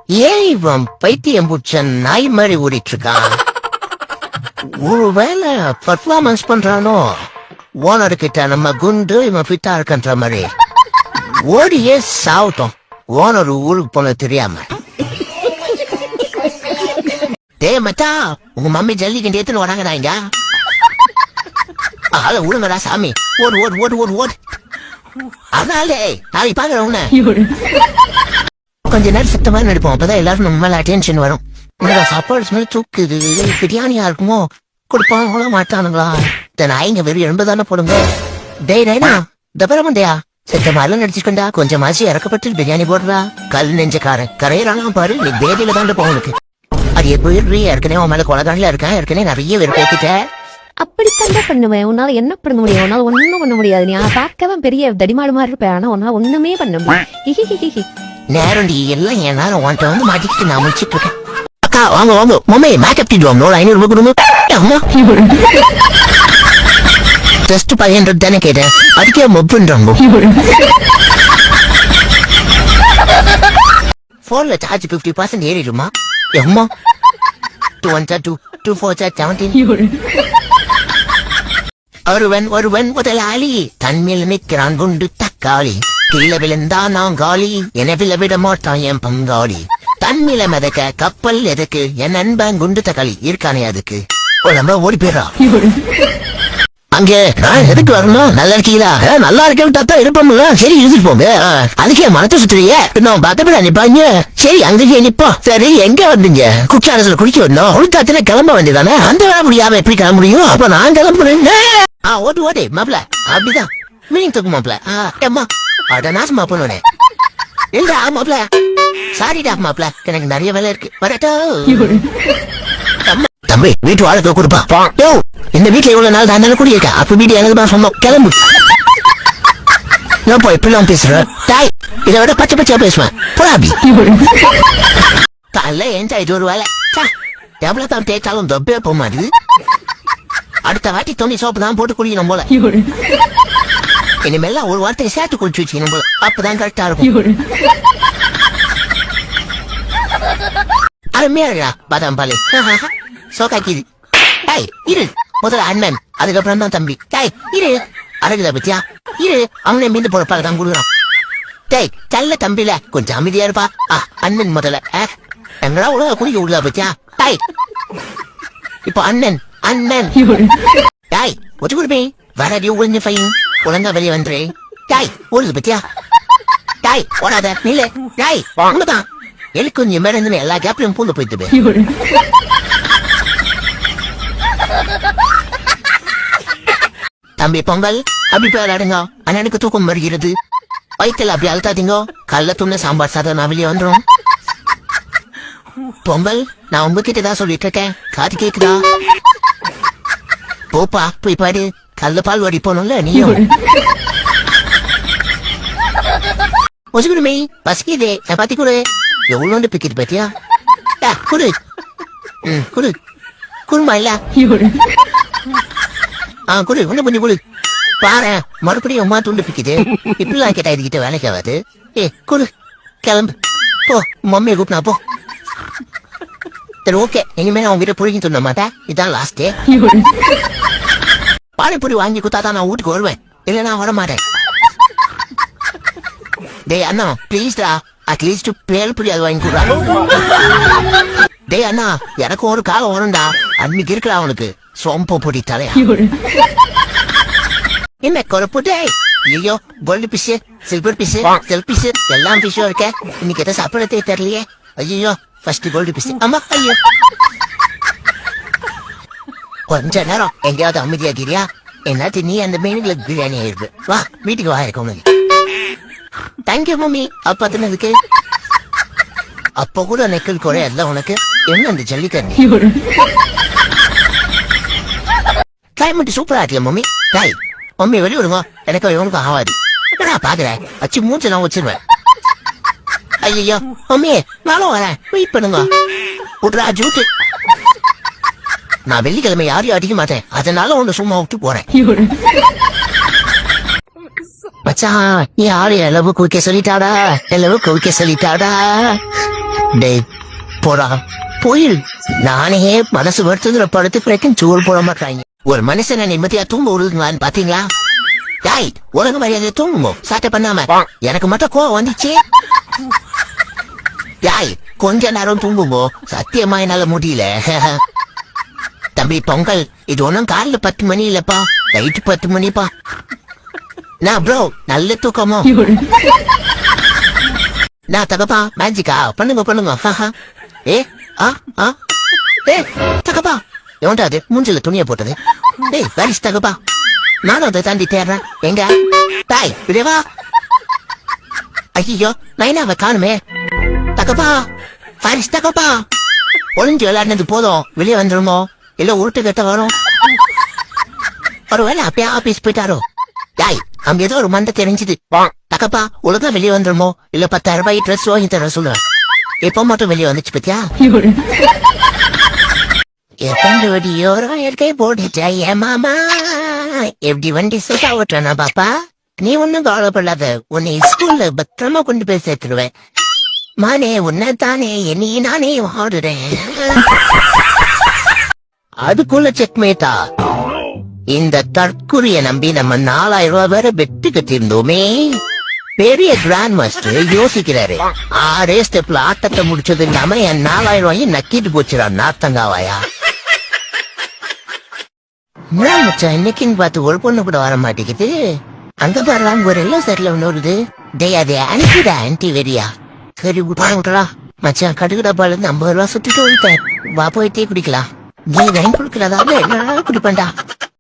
ஏன் இவன் பைத்தியம் புடிச்ச நாய் மாதிரி ஓடிட்டு இருக்கான்? ஒருவேளை பர்ஃபார்மன்ஸ் பண்றானோ? ஓனர் கிட்ட நம்ம குண்டு இவன் ஃபிட்டா இருக்கன்ற மாதிரி ஓடியே சாவட்டும். ஓனர் ஊருக்கு போன தெரியாம. டேய் மச்சான், உங்க மம்மி ஜல்லிக்கட்டு எடுத்துன்னு வராங்கடா இங்க. ஆள விடுங்கடா சாமி. ஓடு ஓடு ஓடு ஓடு ஓடு. அதனாலே நாளைக்கு பாக்குறேன் உன்ன. கொஞ்ச நேரம் சத்தமா நடிப்போம், அப்பதான் எல்லாரும் நம்ம மேல அட்டென்ஷன் வரும். சாப்பாடு ஸ்மெல் தூக்குது, பிரியாணியா இருக்குமோ? கொடுப்பாங்களோ மாட்டானுங்களா? நாய்ங்க வெறும் 80 தானே போடுங்க. டேய் ரைனா, தபரமண்டையா செத்த மாதிரிலாம் நடிச்சுக்கண்டா. கொஞ்சம் மாசி இறக்கப்பட்டு பிரியாணி போடுறா. கல் நெஞ்சக்காரன் கரையிறானா பாரு. நீ பேதியில தாண்ட போவனுக்கு. அது எப்படி ஏற்கனவே உன் மேல கொலகாண்டில இருக்கான். ஏற்கனவே நிறைய வெறுப்பேக்கிட்ட. அப்படித்தான் பண்ணுவேன். உன்னால என்ன பண்ண முடியும்? உன்னால ஒண்ணும் பண்ண முடியாது. நீ பார்க்கவே பெரிய தடிமாடு மாதிரி இருப்பேன், ஆனா உன்னால ஒண்ணுமே பண்ண முடியும். நேரண்டி எல்லாம் என் நேரம் உன்ட்ட வந்து மாட்டிக்கிட்டு நான் முடிச்சிட்டு இருக்கேன். அக்கா வாங்க வாங்க மம்மே, மேக்கப் டிடுவோம். 500 ரூபாய் கொடுங்க. அம்மா ஜஸ்ட் 500 தானே கேட்டேன், அதுக்கே மொப்புன்றாங்க. போன்ல சார்ஜ் 50% ஏறிடுமா? அம்மா 2 1 2 2 4 17. ஒருவன் முதலாளி தன்மேல் நிற்கிறான் குண்டு தக்காளி. கீழே விழுந்தா நான் காலி, என விட மாட்டான் என் பங்காளி. தன்னில மிதக்க கப்பல் எதுக்கு? என் நண்பன் குண்டு தக்காளி இருக்கானே அதுக்கு. நம்ம ஓடி போயிடா. அங்கே எதுக்கு வரணும்? நல்லா இருக்கீங்களா? நல்லா இருக்கேன் இருப்போம்ல. சரி இருந்துட்டு போங்க. அதுக்கே மனத்தை சுத்துறீங்க. இன்னும் பக்கத்துல நிப்பாங்க. சரி அங்கேயே நிப்போம். சரி எங்க வந்தீங்க? குற்றாலத்துல குடிக்க வந்தோம். உள்காத்துல கிளம்ப வேண்டியதானே? அந்த வேலை முடியாம எப்படி கிளம்ப முடியும்? அப்ப நான் கிளம்புறேன். ஓட்டு ஓட்டு மாப்பிள. அப்படிதான் மீனிங் தூக்கு மாப்பிள. அம்மா அட நாசமா பண்ணுவேன். இல்லடா மாப்பிள, சாரிடா மாப்பிள, எனக்கு நிறைய வேலை இருக்கு. வரட்டோ தம்பி, வீட்டு வாழ்க்கை கொடுப்பா. இந்த வீட்டுல இவ்வளவு நாள் தான் குடியிருக்க. அப்ப வீடு எனக்கு தான் சொன்னோம். கிளம்பு. நான் போய் இப்படிலாம் பேசுறேன். தாய் இதை விட பச்சை பச்சையா பேசுவேன். போடாபி காலைல என்ஜாயிட்டு ஒரு வேலை. எவ்வளவு தான் தேய்ச்சாலும் தொப்பே போக மாட்டேது. அடுத்த வாட்டி தோணி சோப்பு தான் போட்டு குடிக்கணும் போல. இனிமேல ஒரு வார்த்தையை சேர்த்து குடிச்சு வச்சுக்கணும் போல. அப்பதான் கரெக்டா இருக்கும். அருமையா இருக்கா பாதாம் பாலு. சோகாக்கிது. இரு முதல்ல அண்ணன், அதுக்கப்புறம் தான் தம்பி. இரு அழகுதா பத்தியா? இரு அவனை மீண்டு பொழப்பாக தான் கொடுக்குறான். டேய் நல்ல தம்பில கொஞ்சம் அமைதியா இருப்பா. அண்ணன் முதல்ல எங்களா உலக குடிக்க விடுதா பத்தியா? இப்போ அண்ணன் அண்ணன் ஒச்சு கொடுப்பேன். வரடி ஒழிஞ்ச பையன் ஒழுங்கா வெளியே வந்துரு. ஓடுது பத்தியா? ஓடாத நில. உண்மைதான் எனக்கு கொஞ்சம் மேல இருந்து எல்லா கேப்லையும் பூந்து போயிட்டு. தம்பி பொங்கல் அப்படி போய் விளையாடுங்க. அண்ணனுக்கு தூக்கம் வருகிறது. வயிற்றுல அப்படி அழுத்தாதீங்க. கல்ல துண்ண சாம்பார் சாதம் நான் வெளியே வந்துடும். பொங்கல் நான் உங்ககிட்ட தான் சொல்லிட்டு இருக்கேன். காது கேக்குதா? போப்பா போய் பாரு. கல்ல பால் வடி போனோம்ல நீயும். ஒசுகுடுமே பசிக்குதே. சப்பாத்தி கொடு. எவ்வளோண்டு பிக்கிட்டு பாத்தியா? குடு குடு குடுமா இல்ல. குடு ஒண்ணு பண்ணி குடு. பாரு மறுபடியும் அம்மா துண்டு பிக்குது. இப்படிலாம் கேட்டா இதுகிட்ட வேலைக்கு ஆகாது. குடு கிளம்பு போ. மம்மியை கூப்பினா போ. சரி ஓகே, இனிமே நான் உங்ககிட்ட புரிஞ்சு சொன்ன மாட்டேன். இதான் லாஸ்டே. பானிபூரி வாங்கி குத்தாதான் நான் வீட்டுக்கு வருவேன். இல்ல நான் வர மாட்டேன். டேய் அண்ணா பிளீஸ்டா, அட்லீஸ்ட் பேல்புரி அது வாங்கி கொடுறா. டேய் அண்ணா எனக்கு ஒரு காலம் வரும்டா. அன்னைக்கு இருக்கிறா அவனுக்கு சோம்ப பொடி தலையா. என்ன குழப்பு? டேய் ஐயோ கோல்டு பிஷ் சில்வர் பிஷ் செல் பிஷ் எல்லாம் பிஷும் இருக்க. இன்னைக்கு எதை சாப்பிடறதே தெரியலையே. ஐயோ ஃபர்ஸ்ட் கோல்டு பிஷ். அம்மா ஐயோ கொஞ்ச நேரம் எங்கேயாவது அமைதியாகிறியா? என்னாச்சு நீ அந்த மீனுல பிரியாணி ஆயிருக்கு. வா வீட்டுக்கு வா. இருக்கும் தேங்க்யூ மம்மி. அப்ப தின்னதுக்கு அப்ப கூட நெக்கல் குறைய எல்லாம் உனக்கு. என்ன அந்த ஜல்லிக்கண்ணி கிளைமேட் சூப்பரா இருக்குல்ல மம்மி. மம்மி வெளிய விடுங்க. எனக்கு இவனுக்கும் ஆகாது. நான் பாக்குறேன் அச்சு மூச்சு நான் வச்சிருவேன். ஐயோ மம்மி நானும் வரேன். வெயிட் பண்ணுங்க. விட்றா ஜூட்டு. நான் வெள்ளிக்கிழமை யாரையும் அடிக்க மாட்டேன். அதனால உன்னை சும்மா விட்டு போறேன். மச்சான் நீ ஆளு அளவு குவிக்க சொல்லிட்டாடா, அளவு குவிக்க சொல்லிட்டாடா. டேய் போடா போயிரு. நானே மனசு வருத்ததுல படுத்து பிறக்கும் சோறு போட மாட்டாங்க. ஒரு மனுஷனை நிம்மதியா தூங்க விடுங்களான்னு பாத்தீங்களா? டாய் ஒழுங்கு மரியாதை தூங்குமோ சாட்டை பண்ணாம. எனக்கு மட்டும் கோவம் வந்துச்சு. டாய் கொஞ்ச நேரம் தூங்குமோ, சத்தியமா என்னால முடியல. தம்பி பொங்கல் இது ஒண்ணும் காலைல 10 மணி இல்லப்பா, நைட்டு 10 மணிப்பா. நான் ப்ரோ நல்ல தூக்கமோ. நான் தகப்பா மேஜிக்கா பண்ணுங்க பண்ணுங்க. ஏ ஆ ஆ ஏ தகப்பா எவன்டா அது மூஞ்சில துணிய போட்டது? ஏய் வேரிஸ் தகப்பா, நானும் அதை தாண்டி தேடுறேன். எங்க தாய் விடவா? ஐயோ நைனாவை காணுமே. தகப்பா வேரிஸ் தகப்பா, ஒளிஞ்சு விளையாடுனது போதும், வெளியே வந்துருமோ இல்ல உருட்டு கட்ட வரும். ஒருவேளை அப்பயே ஆபீஸ் போயிட்டாரோ? தாய் அங்க ஏதோ ஒரு மண்டை தெரிஞ்சது. தகப்பா ஒழுங்கா வெளியே வந்துருமோ இல்ல 10,000 ரூபாய் ட்ரெஸ் வாங்கி தர சொல்லுவேன். எப்ப மட்டும் வெளியே வந்துச்சு பத்தியா? எத்தனை வடியோரோ இருக்கை போட்டுச்சா ஏ மாமா, எப்படி வண்டி சுத்தா ஓட்டுறானா பாப்பா? நீ ஒன்னும் கவலைப்படாத, உன்னை ஸ்கூல்ல பத்திரமா கொண்டு போய் சேர்த்துருவேன். மானே உன்னை தானே என்னை நானே ஆடுறேன். அதுக்குள்ள செக்மேட்டா. இந்த தற்குறிய நம்பி நம்ம 4,000 ரூபாய் வேற வெட்டு கட்டிருந்தோமே. பெரிய கிராண்ட் மாஸ்டர் யோசிக்கிறாரு. 6 ஸ்டெப்ல ஆட்டத்தை முடிச்சது இல்லாம என் 4,000 ரூபாயும் நக்கிட்டு போச்சுடா நாத்தங்காவாயா. இன்னைக்குன்னு பார்த்து ஒரு பொண்ணு கூட வர மாட்டேங்குது. அங்க பாருலாம் ஒரு எல்லாம் செட்ல ஒண்ணு வருது. டேய் அது ஆன்டிடா, ஆன்டி வெறியா. சரி விட்டுறா மச்சான், கடுகுடா பால 50 ரூபாய் சுத்திட்டு வந்துட்டேன். வா போய் டீ குடிக்கலாம். நீ வாங்கி கொடுக்கறதால என்ன குடிப்பேன்டா.